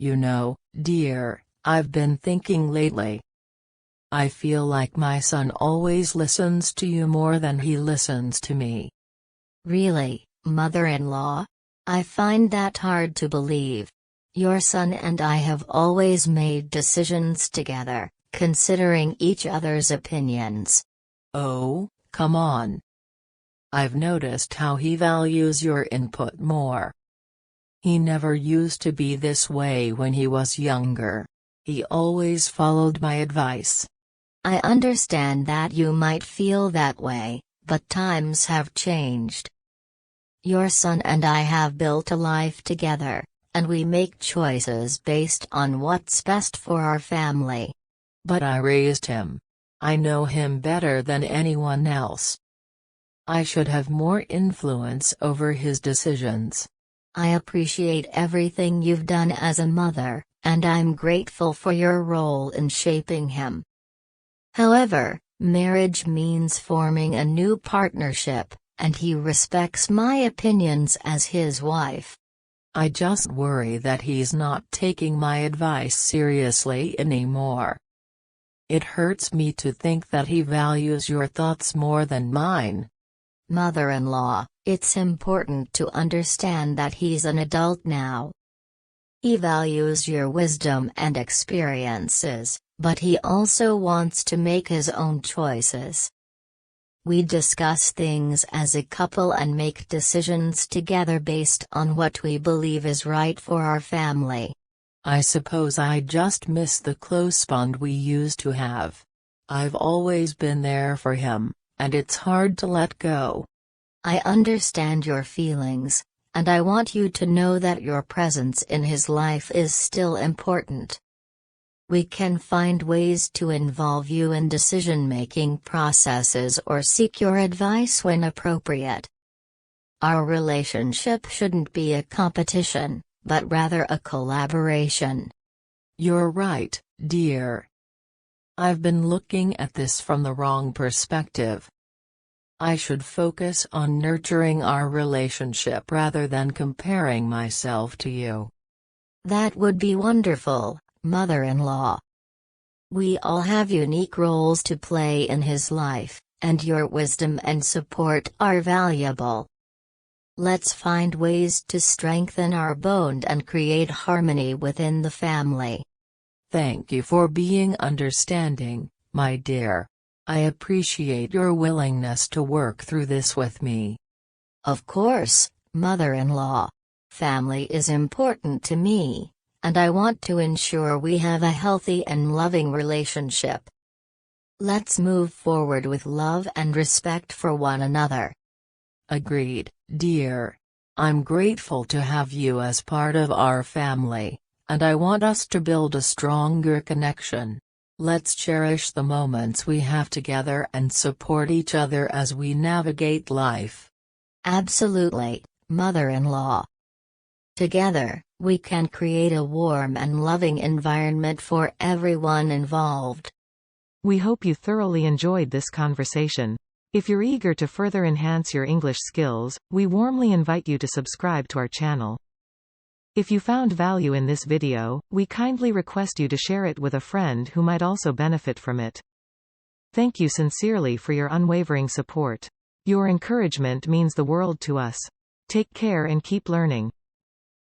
You know, dear, I've been thinking lately. I feel like my son always listens to you more than he listens to me. Really, mother-in-law? I find that hard to believe. Your son and I have always made decisions together, considering each other's opinions. Oh, come on. I've noticed how he values your input more. He never used to be this way when he was younger. He always followed my advice. I understand that you might feel that way, but times have changed. Your son and I have built a life together, and we make choices based on what's best for our family. But I raised him. I know him better than anyone else. I should have more influence over his decisions. I appreciate everything you've done as a mother, and I'm grateful for your role in shaping him. However, marriage means forming a new partnership, and he respects my opinions as his wife. I just worry that he's not taking my advice seriously anymore. It hurts me to think that he values your thoughts more than mine. Mother-in-law, it's important to understand that he's an adult now. He values your wisdom and experiences, but he also wants to make his own choices. We discuss things as a couple and make decisions together based on what we believe is right for our family. I suppose I just miss the close bond we used to have. I've always been there for him, and it's hard to let go. I understand your feelings, and I want you to know that your presence in his life is still important. We can find ways to involve you in decision-making processes or seek your advice when appropriate. Our relationship shouldn't be a competition, but rather a collaboration. You're right, dear. I've been looking at this from the wrong perspective. I should focus on nurturing our relationship rather than comparing myself to you. That would be wonderful, mother-in-law. We all have unique roles to play in his life, and your wisdom and support are valuable. Let's find ways to strengthen our bond and create harmony within the family. Thank you for being understanding, my dear. I appreciate your willingness to work through this with me. Of course, mother-in-law. Family is important to me, and I want to ensure we have a healthy and loving relationship. Let's move forward with love and respect for one another. Agreed, dear. I'm grateful to have you as part of our family, and I want us to build a stronger connection. Let's cherish the moments we have together and support each other as we navigate life. Absolutely, mother-in-law. Together, we can create a warm and loving environment for everyone involved. We hope you thoroughly enjoyed this conversation. If you're eager to further enhance your English skills, we warmly invite you to subscribe to our channel. If you found value in this video, we kindly request you to share it with a friend who might also benefit from it. Thank you sincerely for your unwavering support. Your encouragement means the world to us. Take care and keep learning.